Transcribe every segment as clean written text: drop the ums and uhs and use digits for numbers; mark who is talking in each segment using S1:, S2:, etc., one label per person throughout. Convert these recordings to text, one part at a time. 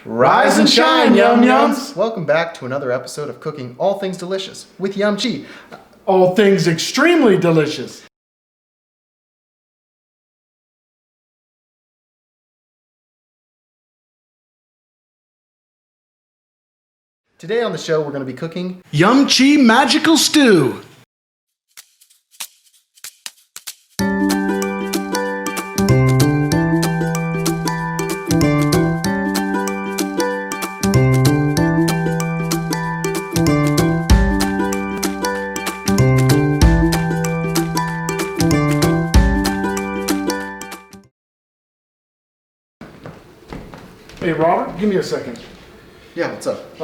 S1: Rise and shine, Yum Yums!
S2: Welcome back to another episode of Cooking All Things Delicious with Yumchee.
S1: All things extremely delicious.
S2: Today on the show, we're going to be cooking
S1: Yumchee Magical Stew. Hey Robert, give me a second.
S2: Yeah, what's up?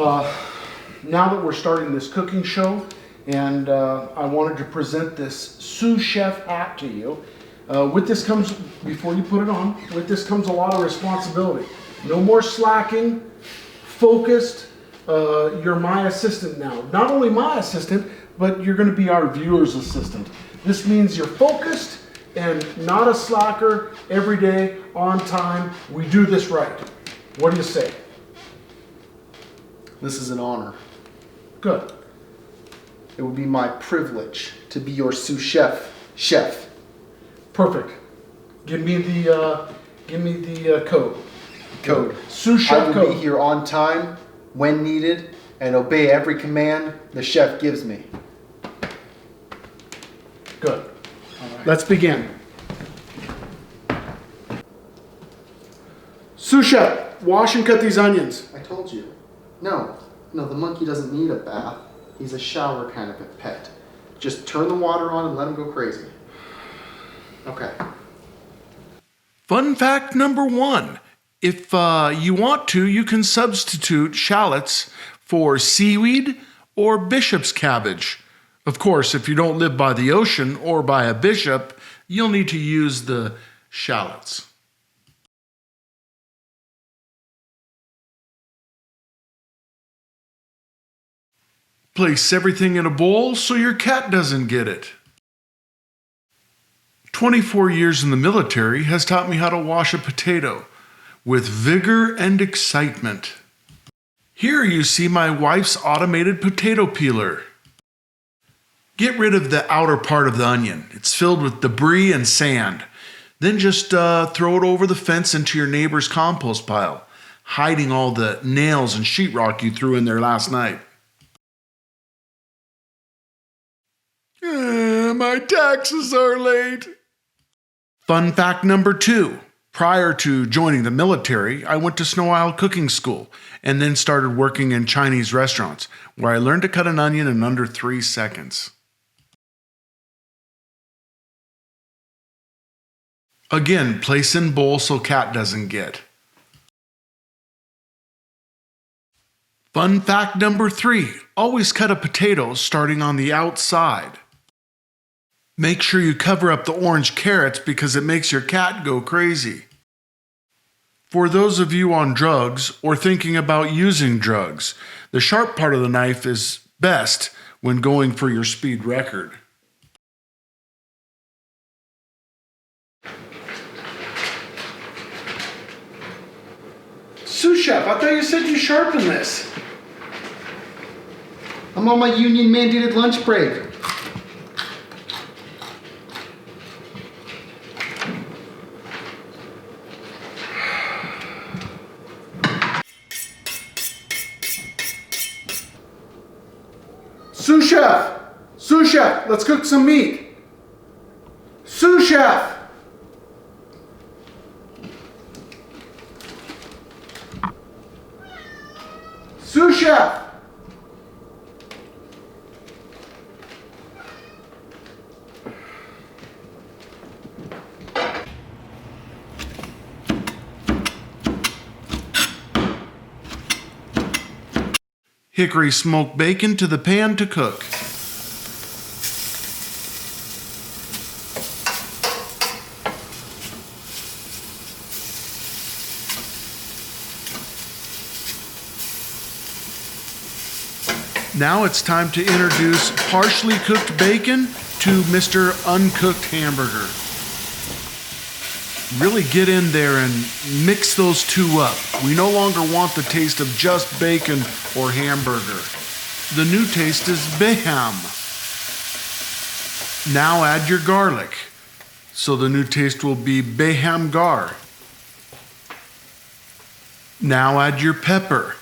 S1: Now that we're starting this cooking show, and I wanted to present this sous chef hat to you. With this comes, before you put it on, with this comes a lot of responsibility. No more slacking, focused. You're my assistant now. Not only my assistant, but you're going to be our viewer's assistant. This means you're focused and not a slacker. Every day, on time, we do this right. What do you say?
S2: This is an honor.
S1: Good.
S2: It would be my privilege to be your sous chef.
S1: Perfect. Give me the code.
S2: Code.
S1: Sous chef
S2: I will
S1: code.
S2: be here on time, when needed, and obey every command the chef gives me.
S1: Good. Let's begin. Sous chef, wash and cut these onions.
S2: I told you. No, the monkey doesn't need a bath. He's a shower kind of a pet. Just turn the water on and let him go crazy. Okay.
S3: Fun fact number 1. If you want to, you can substitute shallots for seaweed or bishop's cabbage. Of course, if you don't live by the ocean or by a bishop, you'll need to use the shallots. Place everything in a bowl so your cat doesn't get it. 24 years in the military has taught me how to wash a potato with vigor and excitement. Here you see my wife's automated potato peeler. Get rid of the outer part of the onion. It's filled with debris and sand. Then just throw it over the fence into your neighbor's compost pile, hiding all the nails and sheetrock you threw in there last night. My taxes are late. Fun fact number 2. Prior to joining the military, I went to Snow Isle Cooking School and then started working in Chinese restaurants, where I learned to cut an onion in under 3 seconds. Again, place in bowl so cat doesn't get. Fun fact number 3. Always cut a potato starting on the outside. Make sure you cover up the orange carrots because it makes your cat go crazy. For those of you on drugs or thinking about using drugs, the sharp part of the knife is best when going for your speed record.
S1: Sous chef, I thought you said you sharpened this.
S2: I'm on my union mandated lunch break.
S1: Sous chef, let's cook some meat. Sous chef. Sous chef.
S3: Hickory smoked bacon to the pan to cook. Now it's time to introduce partially cooked bacon to Mr. Uncooked Hamburger. Really get in there and mix those two up. We no longer want the taste of just bacon or hamburger. The new taste is Bayham. Now add your garlic. So the new taste will be Bayham Gar. Now add your pepper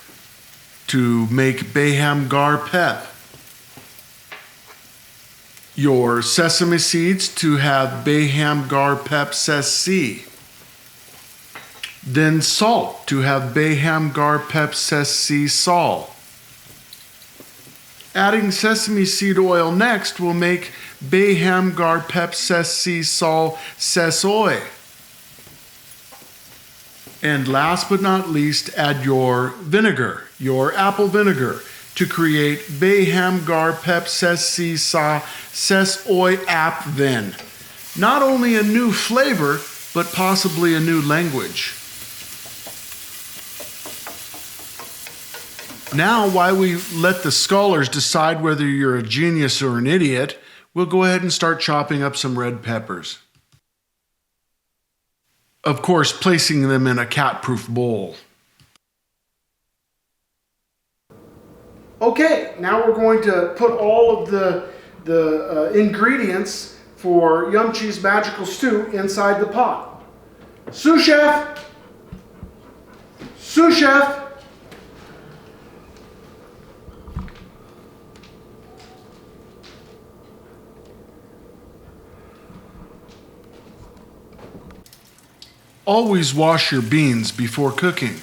S3: to make Bayham Gar Pep. Your sesame seeds to have Bayham Gar Pep Sessi. Then salt to have Bayham Gar Pep Sessi Sal. Adding sesame seed oil next will make Bayham Gar Pep Sessi Sal Sesoy. And last but not least, add your vinegar, your apple vinegar, to create Bayham Gar Pep Sessi Sa Ses Oi Ap Vin. Not only a new flavor, but possibly a new language. Now, while we let the scholars decide whether you're a genius or an idiot, we'll go ahead and start chopping up some red peppers. Of course, placing them in a cat-proof bowl.
S1: Okay, now we're going to put all of the ingredients for Yumchee's magical stew inside the pot. Sous chef! Sous chef!
S3: Always wash your beans before cooking.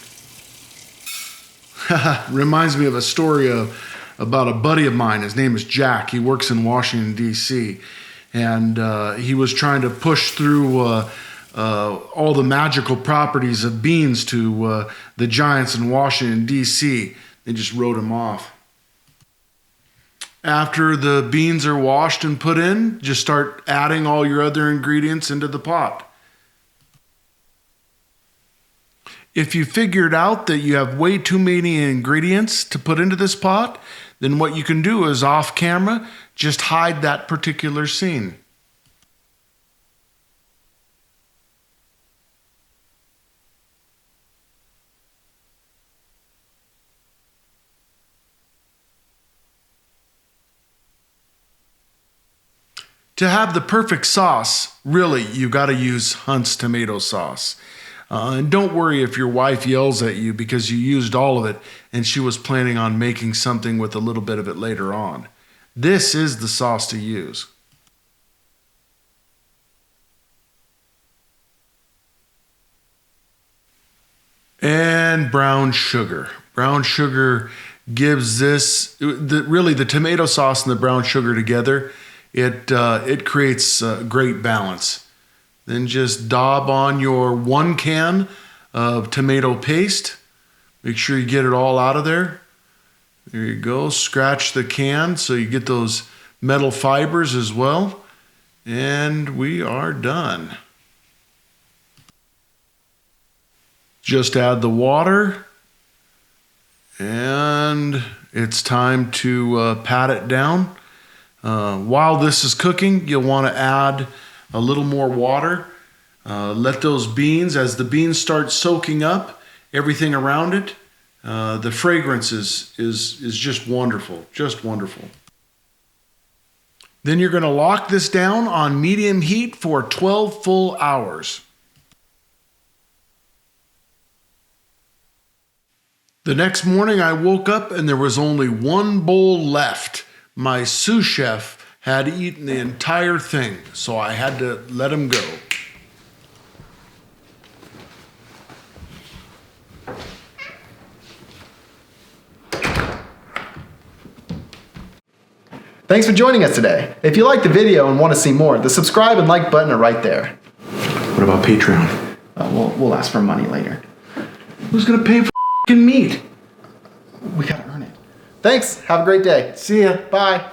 S3: Reminds me of a story about a buddy of mine. His name is Jack. He works in Washington, D.C. And he was trying to push through all the magical properties of beans to the giants in Washington, D.C. They just wrote him off. After the beans are washed and put in, just start adding all your other ingredients into the pot. If you figured out that you have way too many ingredients to put into this pot, then what you can do is off camera, just hide that particular scene. To have the perfect sauce, really, you got to use Hunt's tomato sauce. And don't worry if your wife yells at you because you used all of it and she was planning on making something with a little bit of it later on. This is the sauce to use. And brown sugar. Brown sugar gives this, really the tomato sauce and the brown sugar together, it creates a great balance. Then just daub on your 1 can of tomato paste. Make sure you get it all out of there. There you go. Scratch the can so you get those metal fibers as well. And we are done. Just add the water. And it's time to pat it down. While this is cooking, you'll want to add a little more water. Let those beans, as the beans start soaking up everything around it, the fragrance is just wonderful, just wonderful. Then you're going to lock this down on medium heat for 12 full hours. The next morning I woke up and there was only 1 bowl left. My sous chef had eaten the entire thing, so I had to let him go.
S2: Thanks for joining us today. If you liked the video and want to see more, the subscribe and like button are right there.
S1: What about Patreon?
S2: We'll ask for money later.
S1: Who's gonna pay for f***ing meat?
S2: We gotta earn it. Thanks. Have a great day.
S1: See ya.
S2: Bye.